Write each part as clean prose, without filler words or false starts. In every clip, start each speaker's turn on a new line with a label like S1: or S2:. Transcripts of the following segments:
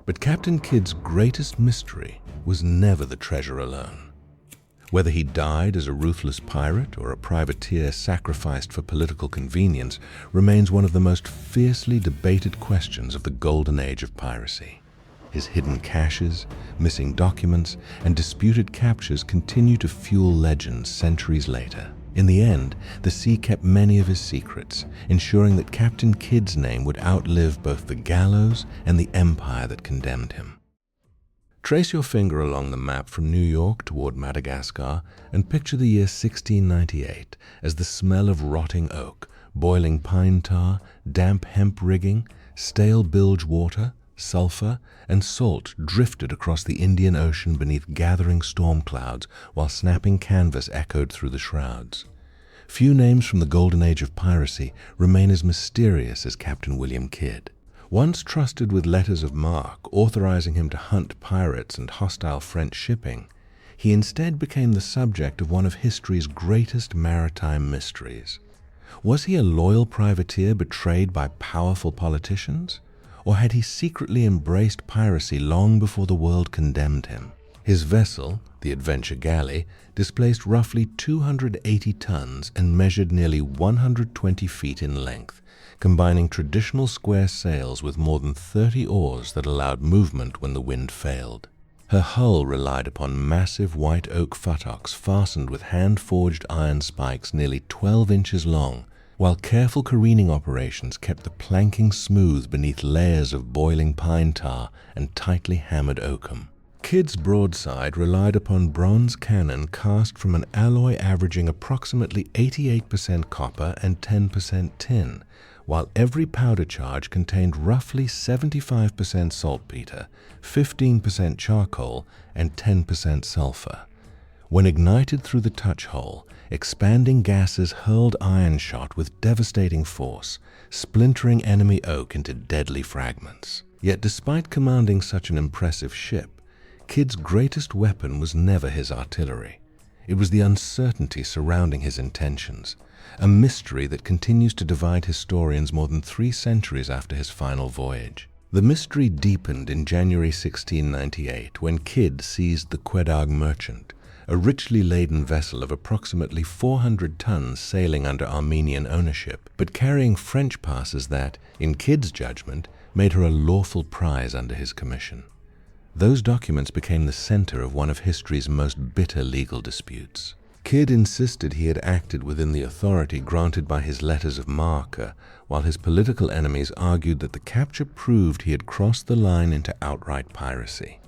S1: But Captain Kidd's greatest mystery was never the treasure alone. Whether he died as a ruthless pirate or a privateer sacrificed for political convenience remains one of the most fiercely debated questions of the Golden Age of Piracy. His hidden caches, missing documents, and disputed captures continue to fuel legends centuries later. In the end, the sea kept many of his secrets, ensuring that Captain Kidd's name would outlive both the gallows and the empire that condemned him. Trace your finger along the map from New York toward Madagascar and picture the year 1698 as the smell of rotting oak, boiling pine tar, damp hemp rigging, stale bilge water, sulfur, and salt drifted across the Indian Ocean beneath gathering storm clouds while snapping canvas echoed through the shrouds. Few names from the Golden Age of Piracy remain as mysterious as Captain William Kidd. Once trusted with letters of marque authorizing him to hunt pirates and hostile French shipping, he instead became the subject of one of history's greatest maritime mysteries. Was he a loyal privateer betrayed by powerful politicians? Or had he secretly embraced piracy long before the world condemned him? His vessel, the Adventure Galley, displaced roughly 280 tons and measured nearly 120 feet in length, combining traditional square sails with more than 30 oars that allowed movement when the wind failed. Her hull relied upon massive white oak futtocks fastened with hand-forged iron spikes nearly 12 inches long, while careful careening operations kept the planking smooth beneath layers of boiling pine tar and tightly hammered oakum. Kidd's broadside relied upon bronze cannon cast from an alloy averaging approximately 88% copper and 10% tin, while every powder charge contained roughly 75% saltpeter, 15% charcoal, and 10% sulfur. When ignited through the touch hole, expanding gases hurled iron shot with devastating force, splintering enemy oak into deadly fragments. Yet despite commanding such an impressive ship, Kidd's greatest weapon was never his artillery. It was the uncertainty surrounding his intentions, a mystery that continues to divide historians more than 3 centuries after his final voyage. The mystery deepened in January 1698 when Kidd seized the Quedagh Merchant, a richly laden vessel of approximately 400 tons sailing under Armenian ownership, but carrying French passes that, in Kidd's judgment, made her a lawful prize under his commission. Those documents became the center of one of history's most bitter legal disputes. Kidd insisted he had acted within the authority granted by his letters of marque, while his political enemies argued that the capture proved he had crossed the line into outright piracy.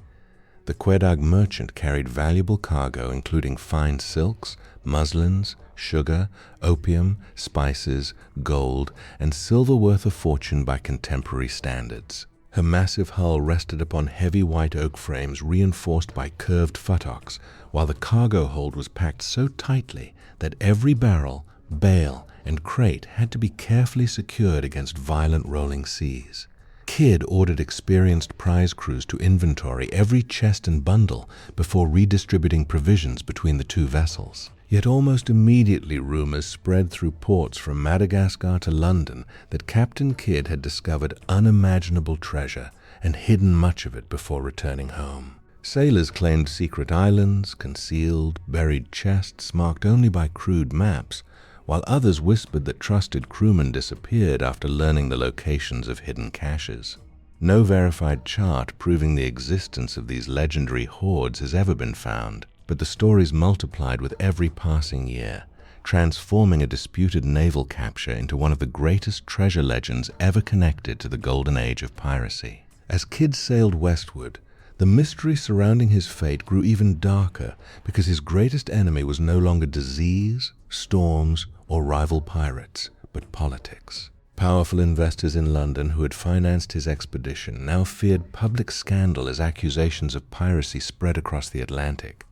S1: The Quedagh Merchant carried valuable cargo including fine silks, muslins, sugar, opium, spices, gold, and silver worth a fortune by contemporary standards. Her massive hull rested upon heavy white oak frames reinforced by curved futtocks, while the cargo hold was packed so tightly that every barrel, bale, and crate had to be carefully secured against violent rolling seas. Kidd ordered experienced prize crews to inventory every chest and bundle before redistributing provisions between the 2 vessels. Yet almost immediately rumors spread through ports from Madagascar to London that Captain Kidd had discovered unimaginable treasure and hidden much of it before returning home. Sailors claimed secret islands, concealed, buried chests marked only by crude maps, while others whispered that trusted crewmen disappeared after learning the locations of hidden caches. No verified chart proving the existence of these legendary hoards has ever been found, but the stories multiplied with every passing year, transforming a disputed naval capture into one of the greatest treasure legends ever connected to the Golden Age of Piracy. As Kidd sailed westward, the mystery surrounding his fate grew even darker because his greatest enemy was no longer disease, storms, or rival pirates, but politics. Powerful investors in London who had financed his expedition now feared public scandal as accusations of piracy spread across the Atlantic.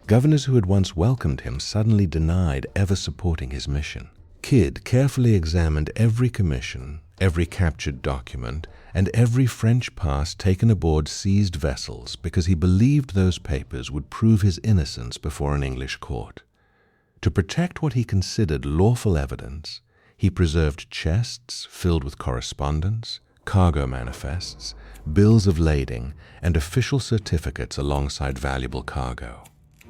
S1: Governors who had once welcomed him suddenly denied ever supporting his mission. Kidd carefully examined every commission, every captured document, and every French pass taken aboard seized vessels because he believed those papers would prove his innocence before an English court. To protect what he considered lawful evidence, he preserved chests filled with correspondence, cargo manifests, bills of lading, and official certificates alongside valuable cargo.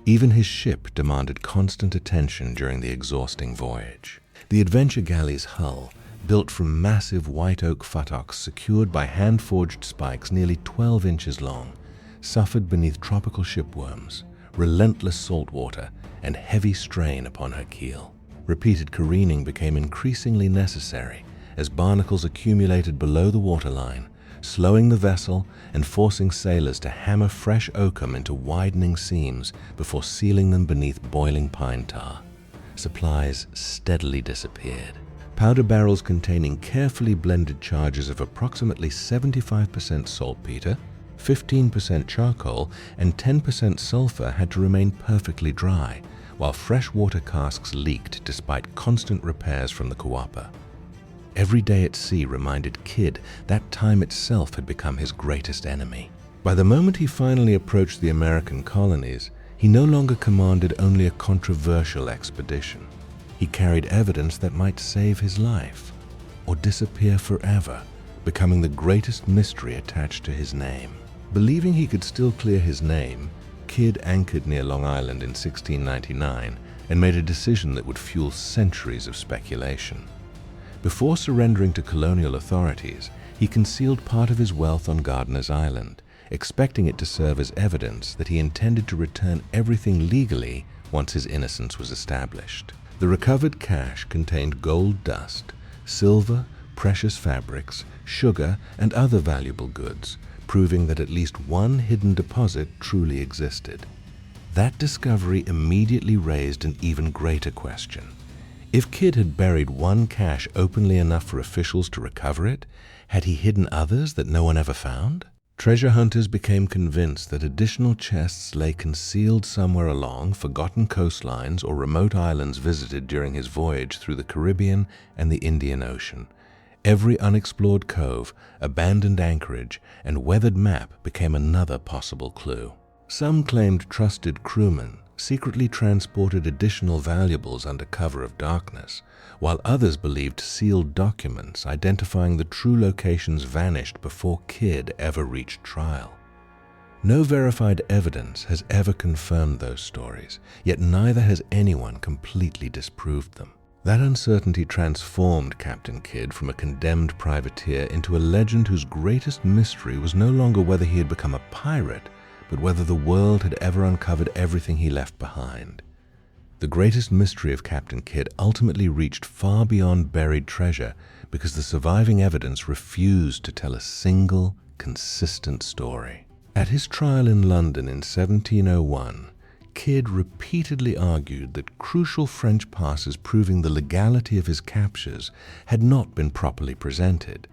S1: Even his ship demanded constant attention during the exhausting voyage. The adventure galley's hull, built from massive white oak futtocks secured by hand-forged spikes nearly 12 inches long, suffered beneath tropical shipworms, relentless salt water, and heavy strain upon her keel. Repeated careening became increasingly necessary as barnacles accumulated below the waterline, slowing the vessel and forcing sailors to hammer fresh oakum into widening seams before sealing them beneath boiling pine tar. Supplies steadily disappeared. Powder barrels containing carefully blended charges of approximately 75% saltpeter, 15% charcoal, and 10% sulfur had to remain perfectly dry, while freshwater casks leaked despite constant repairs from the Kuapa. Every day at sea reminded Kidd that time itself had become his greatest enemy. By the moment he finally approached the American colonies, he no longer commanded only a controversial expedition. He carried evidence that might save his life or disappear forever, becoming the greatest mystery attached to his name. Believing he could still clear his name, Kidd anchored near Long Island in 1699 and made a decision that would fuel centuries of speculation. Before surrendering to colonial authorities, he concealed part of his wealth on Gardiner's Island, expecting it to serve as evidence that he intended to return everything legally once his innocence was established. The recovered cash contained gold dust, silver, precious fabrics, sugar, and other valuable goods, proving that at least one hidden deposit truly existed. That discovery immediately raised an even greater question. If Kidd had buried one cache openly enough for officials to recover it, had he hidden others that no one ever found? Treasure hunters became convinced that additional chests lay concealed somewhere along forgotten coastlines or remote islands visited during his voyage through the Caribbean and the Indian Ocean. Every unexplored cove, abandoned anchorage, and weathered map became another possible clue. Some claimed trusted crewmen secretly transported additional valuables under cover of darkness, while others believed sealed documents identifying the true locations vanished before Kidd ever reached trial. No verified evidence has ever confirmed those stories, yet neither has anyone completely disproved them. That uncertainty transformed Captain Kidd from a condemned privateer into a legend whose greatest mystery was no longer whether he had become a pirate, but whether the world had ever uncovered everything he left behind. The greatest mystery of Captain Kidd ultimately reached far beyond buried treasure because the surviving evidence refused to tell a single, consistent story. At his trial in London in 1701, Kidd repeatedly argued that crucial French passes proving the legality of his captures had not been properly presented,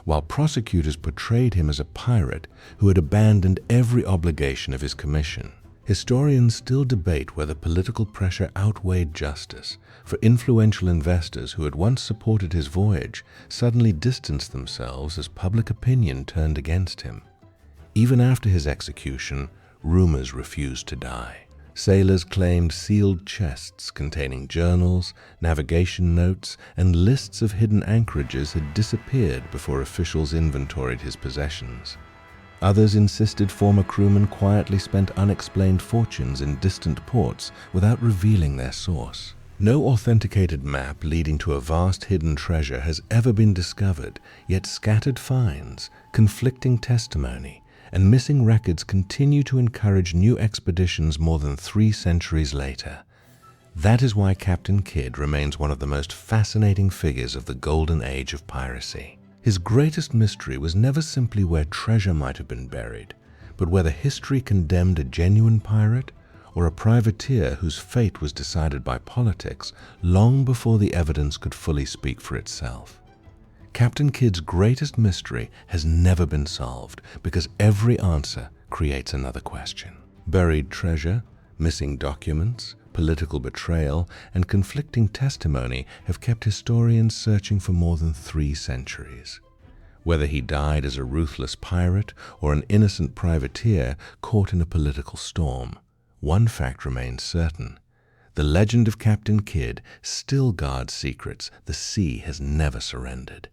S1: while prosecutors portrayed him as a pirate who had abandoned every obligation of his commission. Historians still debate whether political pressure outweighed justice, for influential investors who had once supported his voyage suddenly distanced themselves as public opinion turned against him. Even after his execution, rumors refused to die. Sailors claimed sealed chests containing journals, navigation notes, and lists of hidden anchorages had disappeared before officials inventoried his possessions. Others insisted former crewmen quietly spent unexplained fortunes in distant ports without revealing their source. No authenticated map leading to a vast hidden treasure has ever been discovered, yet scattered finds, conflicting testimony, and missing records continue to encourage new expeditions more than 3 centuries later. That is why Captain Kidd remains one of the most fascinating figures of the Golden Age of piracy. His greatest mystery was never simply where treasure might have been buried, but whether history condemned a genuine pirate or a privateer whose fate was decided by politics long before the evidence could fully speak for itself. Captain Kidd's greatest mystery has never been solved because every answer creates another question. Buried treasure, missing documents, political betrayal, and conflicting testimony have kept historians searching for more than 3 centuries. Whether he died as a ruthless pirate or an innocent privateer caught in a political storm, one fact remains certain. The legend of Captain Kidd still guards secrets the sea has never surrendered.